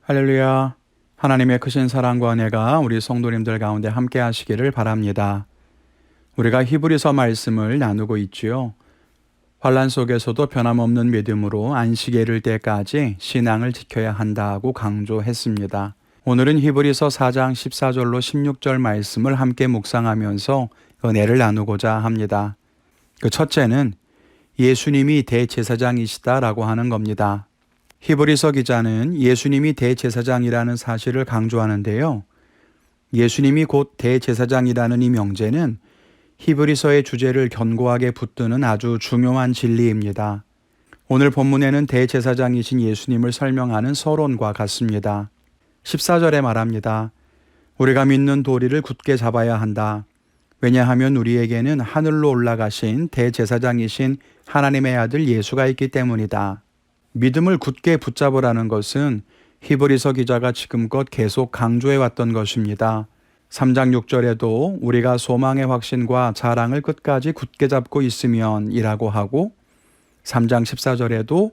할렐루야. 하나님의 크신 사랑과 은혜가 우리 성도님들 가운데 함께 하시기를 바랍니다. 우리가 히브리서 말씀을 나누고 있지요. 환난 속에서도 변함없는 믿음으로 안식에 이를 때까지 신앙을 지켜야 한다고 강조했습니다. 오늘은 히브리서 4장 14절로 16절 말씀을 함께 묵상하면서 은혜를 나누고자 합니다. 그 첫째는 예수님이 대제사장이시다라고 하는 겁니다. 히브리서 기자는 예수님이 대제사장이라는 사실을 강조하는데요. 예수님이 곧 대제사장이라는 이 명제는 히브리서의 주제를 견고하게 붙드는 아주 중요한 진리입니다. 오늘 본문에는 대제사장이신 예수님을 설명하는 서론과 같습니다. 14절에 말합니다. 우리가 믿는 도리를 굳게 잡아야 한다. 왜냐하면 우리에게는 하늘로 올라가신 대제사장이신 하나님의 아들 예수가 있기 때문이다. 믿음을 굳게 붙잡으라는 것은 히브리서 기자가 지금껏 계속 강조해왔던 것입니다. 3장 6절에도 우리가 소망의 확신과 자랑을 끝까지 굳게 잡고 있으면 이라고 하고 3장 14절에도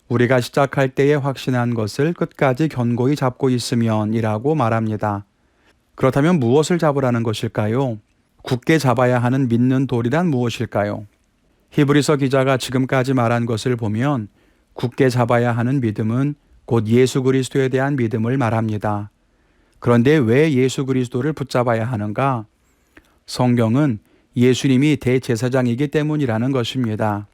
우리가 시작할 때에 확신한 것을 끝까지 견고히 잡고 있으면 이라고 말합니다. 그렇다면 무엇을 잡으라는 것일까요? 굳게 잡아야 하는 믿는 도리란 무엇일까요? 히브리서 기자가 지금까지 말한 것을 보면 굳게 잡아야 하는 믿음은 곧 예수 그리스도에 대한 믿음을 말합니다. 그런데 왜 예수 그리스도를 붙잡아야 하는가? 성경은 예수님이 대제사장이기 때문이라는 것입니다.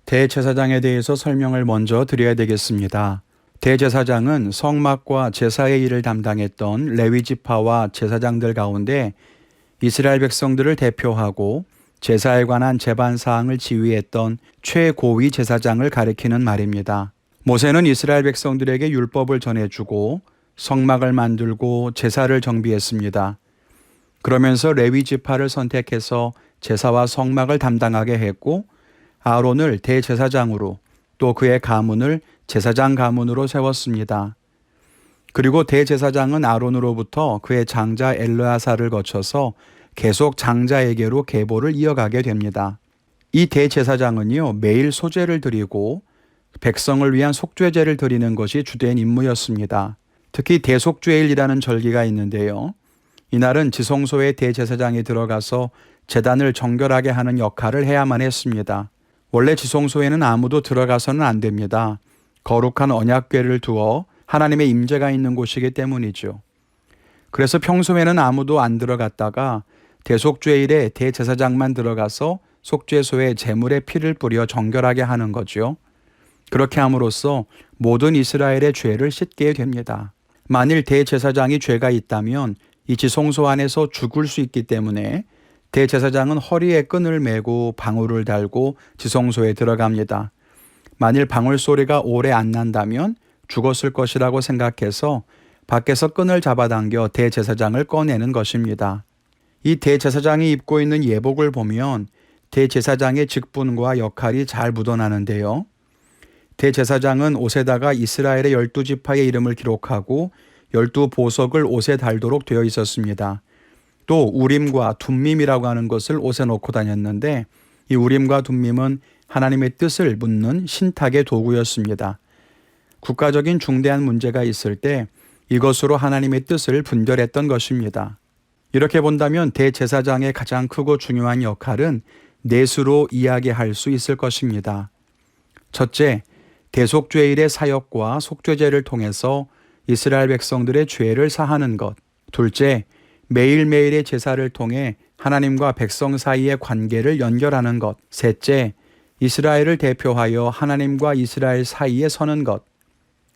대제사장에 대해서 설명을 먼저 드려야 되겠습니다. 대제사장은 성막과 제사의 일을 담당했던 레위 지파와 제사장들 가운데 이스라엘 백성들을 대표하고 제사에 관한 제반 사항을 지휘했던 최고위 제사장을 가리키는 말입니다. 모세는 이스라엘 백성들에게 율법을 전해주고 성막을 만들고 제사를 정비했습니다. 그러면서 레위 지파를 선택해서 제사와 성막을 담당하게 했고 아론을 대제사장으로 또 그의 가문을 제사장 가문으로 세웠습니다. 그리고 대제사장은 아론으로부터 그의 장자 엘르아사를 거쳐서 계속 장자에게로 계보를 이어가게 됩니다. 이 대제사장은요, 매일 소제를 드리고 백성을 위한 속죄제를 드리는 것이 주된 임무였습니다. 특히 대속죄일이라는 절기가 있는데요. 이날은 지성소의 대제사장이 들어가서 제단을 정결하게 하는 역할을 해야만 했습니다. 원래 지성소에는 아무도 들어가서는 안 됩니다. 거룩한 언약궤를 두어 하나님의 임재가 있는 곳이기 때문이죠. 그래서 평소에는 아무도 안 들어갔다가 대속죄일에 대제사장만 들어가서 속죄소에 제물의 피를 뿌려 정결하게 하는 거죠. 그렇게 함으로써 모든 이스라엘의 죄를 씻게 됩니다. 만일 대제사장이 죄가 있다면 이 지성소 안에서 죽을 수 있기 때문에 대제사장은 허리에 끈을 메고 방울을 달고 지성소에 들어갑니다. 만일 방울 소리가 오래 안 난다면 죽었을 것이라고 생각해서 밖에서 끈을 잡아당겨 대제사장을 꺼내는 것입니다. 이 대제사장이 입고 있는 예복을 보면 대제사장의 직분과 역할이 잘 묻어나는데요. 대제사장은 옷에다가 이스라엘의 12지파의 이름을 기록하고 12보석을 옷에 달도록 되어 있었습니다. 또 우림과 둠밈이라고 하는 것을 옷에 넣고 다녔는데 이 우림과 둠밈은 하나님의 뜻을 묻는 신탁의 도구였습니다. 국가적인 중대한 문제가 있을 때 이것으로 하나님의 뜻을 분별했던 것입니다. 이렇게 본다면 대제사장의 가장 크고 중요한 역할은 넷으로 이야기할 수 있을 것입니다. 첫째, 대속죄일의 사역과 속죄제를 통해서 이스라엘 백성들의 죄를 사하는 것. 둘째, 매일매일의 제사를 통해 하나님과 백성 사이의 관계를 연결하는 것. 셋째, 이스라엘을 대표하여 하나님과 이스라엘 사이에 서는 것.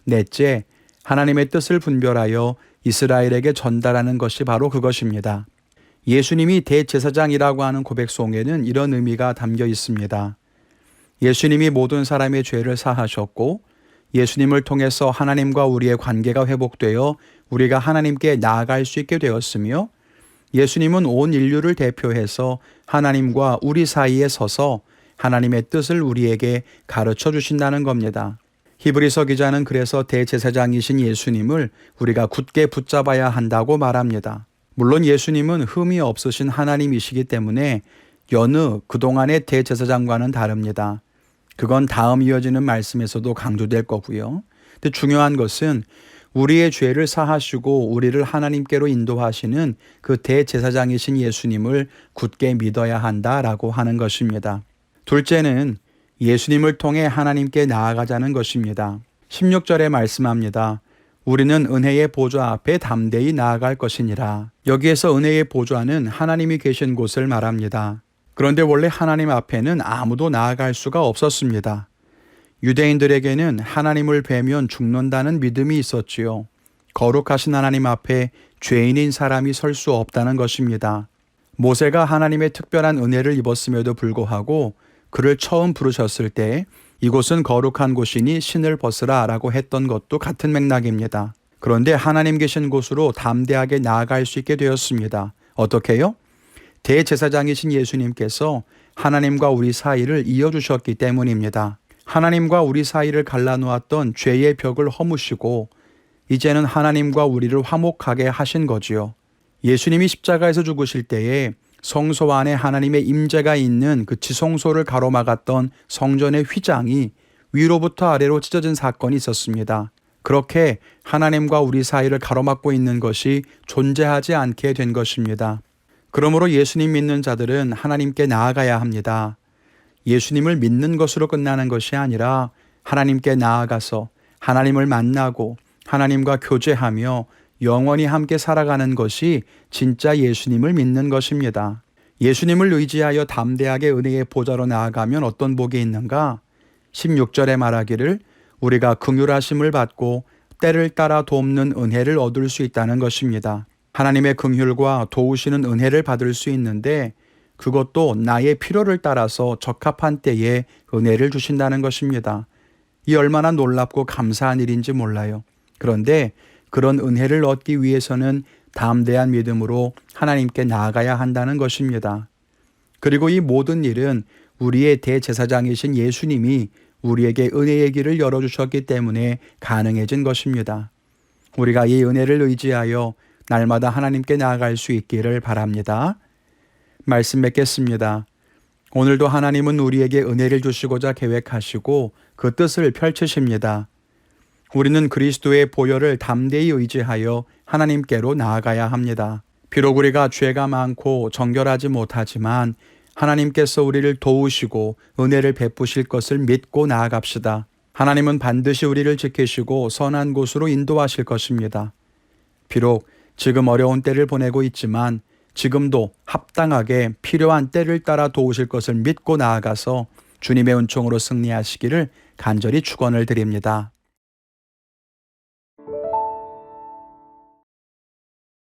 넷째, 하나님의 뜻을 분별하여 이스라엘에게 전달하는 것이 바로 그것입니다. 예수님이 대제사장이라고 하는 고백송에는 이런 의미가 담겨 있습니다. 예수님이 모든 사람의 죄를 사하셨고 예수님을 통해서 하나님과 우리의 관계가 회복되어 우리가 하나님께 나아갈 수 있게 되었으며 예수님은 온 인류를 대표해서 하나님과 우리 사이에 서서 하나님의 뜻을 우리에게 가르쳐 주신다는 겁니다. 히브리서 기자는 그래서 대제사장이신 예수님을 우리가 굳게 붙잡아야 한다고 말합니다. 물론 예수님은 흠이 없으신 하나님이시기 때문에 여느 그동안의 대제사장과는 다릅니다. 그건 다음 이어지는 말씀에서도 강조될 거고요. 근데 중요한 것은 우리의 죄를 사하시고 우리를 하나님께로 인도하시는 그 대제사장이신 예수님을 굳게 믿어야 한다라고 하는 것입니다. 둘째는 예수님을 통해 하나님께 나아가자는 것입니다. 16절에 말씀합니다. 우리는 은혜의 보좌 앞에 담대히 나아갈 것이니라. 여기에서 은혜의 보좌는 하나님이 계신 곳을 말합니다. 그런데 원래 하나님 앞에는 아무도 나아갈 수가 없었습니다. 유대인들에게는 하나님을 뵈면 죽는다는 믿음이 있었지요. 거룩하신 하나님 앞에 죄인인 사람이 설 수 없다는 것입니다. 모세가 하나님의 특별한 은혜를 입었음에도 불구하고 그를 처음 부르셨을 때 이곳은 거룩한 곳이니 신을 벗으라 라고 했던 것도 같은 맥락입니다. 그런데 하나님 계신 곳으로 담대하게 나아갈 수 있게 되었습니다. 어떻게요? 대제사장이신 예수님께서 하나님과 우리 사이를 이어주셨기 때문입니다. 하나님과 우리 사이를 갈라놓았던 죄의 벽을 허무시고 이제는 하나님과 우리를 화목하게 하신 거지요. 예수님이 십자가에서 죽으실 때에 성소 안에 하나님의 임재가 있는 그 지성소를 가로막았던 성전의 휘장이 위로부터 아래로 찢어진 사건이 있었습니다. 그렇게 하나님과 우리 사이를 가로막고 있는 것이 존재하지 않게 된 것입니다. 그러므로 예수님 믿는 자들은 하나님께 나아가야 합니다. 예수님을 믿는 것으로 끝나는 것이 아니라 하나님께 나아가서 하나님을 만나고 하나님과 교제하며 영원히 함께 살아가는 것이 진짜 예수님을 믿는 것입니다. 예수님을 의지하여 담대하게 은혜의 보좌로 나아가면 어떤 복이 있는가? 16절에 말하기를 우리가 긍휼하심을 받고 때를 따라 돕는 은혜를 얻을 수 있다는 것입니다. 하나님의 긍휼과 도우시는 은혜를 받을 수 있는데 그것도 나의 필요를 따라서 적합한 때에 은혜를 주신다는 것입니다. 이 얼마나 놀랍고 감사한 일인지 몰라요. 그런데 그런 은혜를 얻기 위해서는 담대한 믿음으로 하나님께 나아가야 한다는 것입니다. 그리고 이 모든 일은 우리의 대제사장이신 예수님이 우리에게 은혜의 길을 열어주셨기 때문에 가능해진 것입니다. 우리가 이 은혜를 의지하여 날마다 하나님께 나아갈 수 있기를 바랍니다. 말씀 맺겠습니다. 오늘도 하나님은 우리에게 은혜를 주시고자 계획하시고 그 뜻을 펼치십니다. 우리는 그리스도의 보혈을 담대히 의지하여 하나님께로 나아가야 합니다. 비록 우리가 죄가 많고 정결하지 못하지만 하나님께서 우리를 도우시고 은혜를 베푸실 것을 믿고 나아갑시다. 하나님은 반드시 우리를 지키시고 선한 곳으로 인도하실 것입니다. 비록 지금 어려운 때를 보내고 있지만 지금도 합당하게 필요한 때를 따라 도우실 것을 믿고 나아가서 주님의 은총으로 승리하시기를 간절히 축원을 드립니다.